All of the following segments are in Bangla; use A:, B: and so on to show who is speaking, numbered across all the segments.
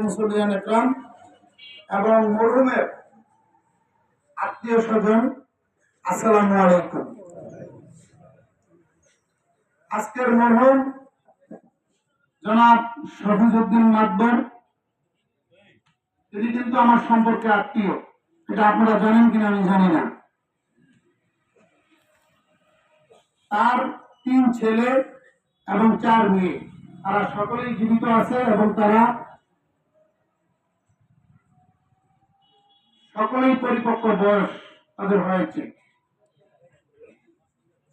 A: মুসলিয়ান একরাম এবং মরহুমের আত্মীয় স্বজন, আসসালামু আলাইকুম। আজকের মরহুম জনাব শফিজউদ্দিন মাতবর, তিনি কিন্তু আমার সম্পর্কে আত্মীয়, এটা আপনারা জানেন কিনা আমি জানি না। তার 3 ছেলে এবং 4 মেয়ে, তারা সকলেই জীবিত আছে এবং তারা সকলেই পরিপক্ক বয়স তাদের হয়েছে।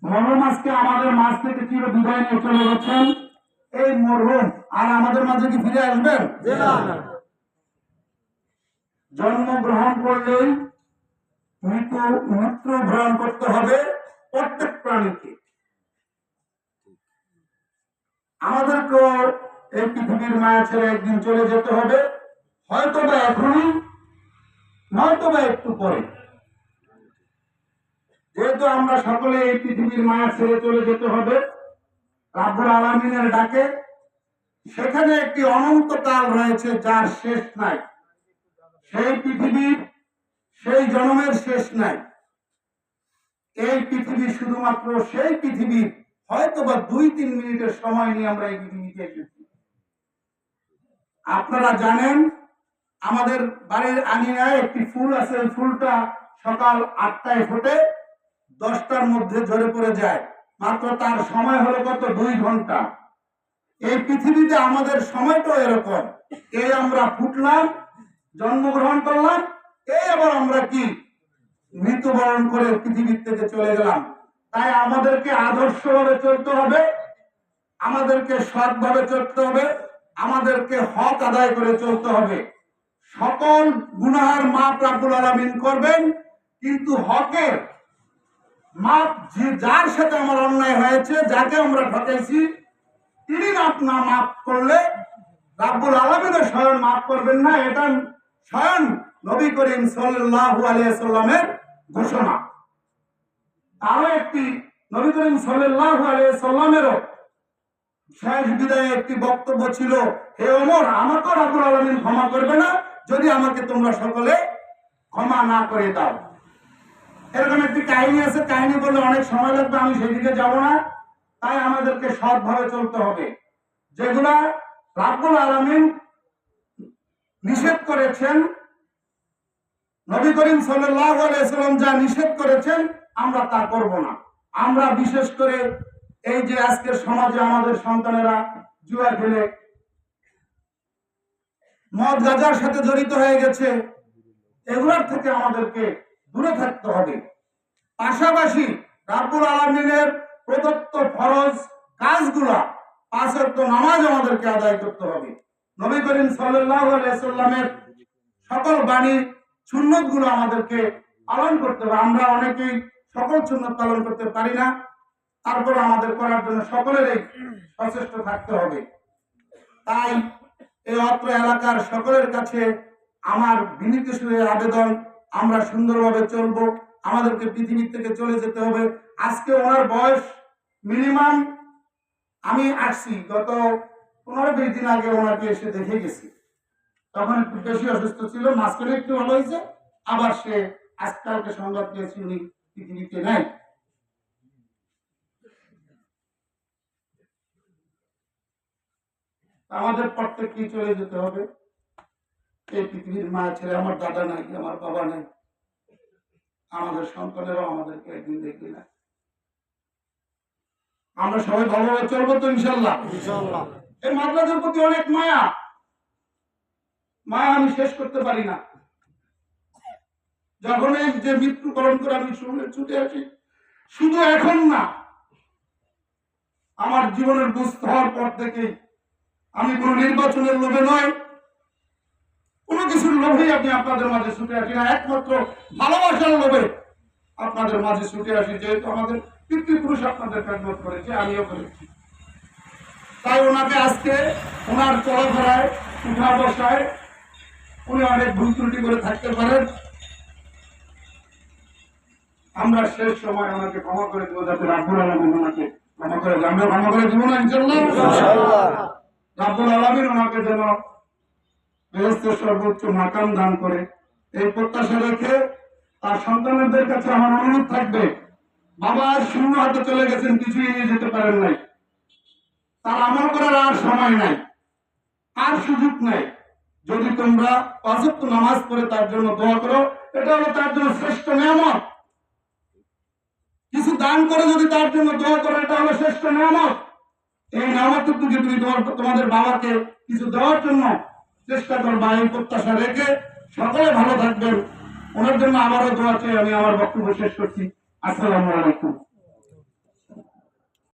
A: মরহুম আজকে আমাদের মাঝ থেকে চির বিদায় নিয়ে চলে গেছেন। এই মরহুম আর আমাদের মাঝে কি ফিরে আসবেন? জন্মগ্রহণ করলেই মৃত্যু গ্রহণ করতে হবে প্রত্যেক প্রাণীকে। আমাদেরকেও এই পৃথিবীর মায়া ছেড়ে একদিন চলে যেতে হবে, হয়তো বা এখনই, নয়তো বা একটু পরে। যেহেতু আমরা সকলে এই পৃথিবীর মায়া ছেড়ে চলে যেতে হবে রাব্বুল আলামিনের ডাকে, সেখানে একটি অনন্তকাল রয়েছে যার শেষ নাই। সেই পৃথিবীর, সেই জন্মের শেষ নাই। এই পৃথিবী শুধুমাত্র সেই পৃথিবীর হয়তো বা 2-3 মিনিটের সময় নিয়ে আমরা এই পৃথিবীতে এসেছি। আপনারা জানেন আমাদের বাড়ির আঙিনায় একটি ফুল আছে, ওই ফুলটা সকাল 8টায় ফোটে, 10টার মধ্যে ঝরে পড়ে যায়। মাত্র তার সময় হলো কত? 2 ঘন্টা। এই পৃথিবীতে আমাদের সময়টা এরকম। এই আমরা ফুটলাম, জন্মগ্রহণ করলাম, এই আবার আমরা কি মৃত্যুবরণ করে পৃথিবীর থেকে চলে গেলাম। তাই আমাদেরকে আদর্শভাবে চলতে হবে, আমাদেরকে সৎভাবে চলতে হবে, আমাদেরকে হক আদায় করে চলতে হবে। সকল গুনাহের মাপ রাব্বুল আলামিন করবেন, কিন্তু হকের মাপ যার সাথে আমার অন্যায় হয়েছে, যাকে আমরা ঠকাইছি, তিনি না মাফ করলে রাব্বুল আলামিনও স্বয়ং মাফ করবেন না। এটা স্বয়ং নবী করিম সাল্লাল্লাহু আলাইহি সাল্লামের ঘোষণা। আরো একটি নবী করিম সাল্লাল্লাহু আলাইহি সাল্লামেরও শেষ বিদায়ে একটি বক্তব্য ছিল, হে ওমর, আমাকে রাব্বুল আলামিন ক্ষমা করবে না যদি আমাকে তোমরা সকলে ক্ষমা না করে দাও। এরকম একটি কাহিনী আছে, কাহিনী বললে অনেক সময় লাগবে, আমি সেদিকে যাব না। তাই আমাদেরকে সৎভাবে চলতে হবে। যেগুলা রাব্বুল আলামিন নিষেধ করেছেন, নবী করিম সাল্লাল্লাহু আলাইহি সাল্লাম যা নিষেধ করেছেন, আমরা তা করব না। আমরা বিশেষ করে এই যে আজকের সমাজে আমাদের সন্তানেরা জুয়া খেলে, মদ গাঁজার সাথে জড়িত হয়ে গেছে, এগুলোর থেকে আমাদেরকে দূরে থাকতে হবে। পাশাপাশি রাব্বুল আলামিনের প্রদত্ত ফরজ কাজগুলা, 5 ওয়াক্ত নামাজ আমাদেরকে আদায় করতে হবে। নবী করিম সাল্লাল্লাহু আলাইহি সাল্লামের সকল বাণী সুন্নাত গুলো আমাদেরকে পালন করতে হবে। আমরা অনেকেই সকল সুন্নাত পালন করতে পারি না, তারপর আমাদের করার জন্য সকলেরই সচেষ্ট থাকতে হবে। তাই এই অত্র এলাকার সকলের কাছে আমার বিনীত সুরে আবেদন, আমরা সুন্দরভাবে চলবো, আমাদেরকে পৃথিবী থেকে চলে যেতে হবে। আজকে ওনার বয়স মিনিমাম, আমি আসছি গত 15-20 দিন আগে ওনাকে এসে দেখে গেছি, তখন একটু বেশি অসুস্থ ছিল, মাঝখানে একটু ভালো হয়েছে, আবার সে আজকালকে সংবাদ পেয়েছি উনি পৃথিবীতে নাই। আমাদের প্রত্যেককেই চলে যেতে হবে এই পৃথিবীর মায়া ছেড়ে। আমার দাদা নাই, আমার বাবা নাই, আমাদের সন্তানেরাও আমাদেরকে একদিন দেখবে না। আমরা সবাই ভালোভাবে চলবো তো ইনশাল্লাহ। এই মাদ্রাসার প্রতি অনেক মায়া, মায়া আমি শেষ করতে পারি না। যখন এই যে মৃত্যুবরণ করে আমি ছুটে আসি, শুধু এখন না, আমার জীবনের বুঝতে হওয়ার পর থেকেই আমি কোন নির্বাচনের লোভে নয়, কোনো কিছুর লোভেই আমি আপনাদের মাঝে ছুটে আসি না, একমাত্র ভালোবাসার লোভে আপনাদের মাঝে ছুটে আসি। যেহেতু আমাদের পিতৃপুরুষ আপনাদের খেদমত করেছে, আমিও করেছি, তাই ওনাকে আজকে ওনার চলাফেরায়, উঠা বসায় উনি অনেক ভুল ত্রুটি করে থাকতে পারেন। আমরা শেষ সময় ওনাকে ক্ষমা করে দেবো, যাতে রাব্বুল আলামিন ওনাকে ক্ষমা করে দেয়। আমরা ক্ষমা করে দিব না ইনশাআল্লাহ। রাব্বুল আলামিন ওনাকে যেন বেহেশতের সর্বোচ্চ মাকাম দান করে। এই প্রত্যাশা রেখে তার সন্তানদের কাছে আমার অনুরোধ থাকবে, বাবা শূন্য হাতে চলে গেছেন, কিছুই নিয়ে যেতে পারেন নাই, তার আমল করার আর সময় নাই, আর সুযোগ নাই। যদি তোমরা 5 ওয়াক্ত নামাজ পড়ে তার জন্য দোয়া করো, এটা হলো তার জন্য শ্রেষ্ঠ নিয়ামত। কিছু দান করে যদি তার জন্য দোয়া করো, এটা হলো শ্রেষ্ঠ নিয়ামত। এই নিয়ামতটুকুকে তুমি তোমাদের বাবাকে কিছু দেওয়ার জন্য চেষ্টা করবা, এই প্রত্যাশা রেখে সকলে ভালো থাকবেন। ওনার জন্য আমারও দোয়া চাই। আমি আমার বক্তব্য শেষ করছি। আসসালামু আলাইকুম।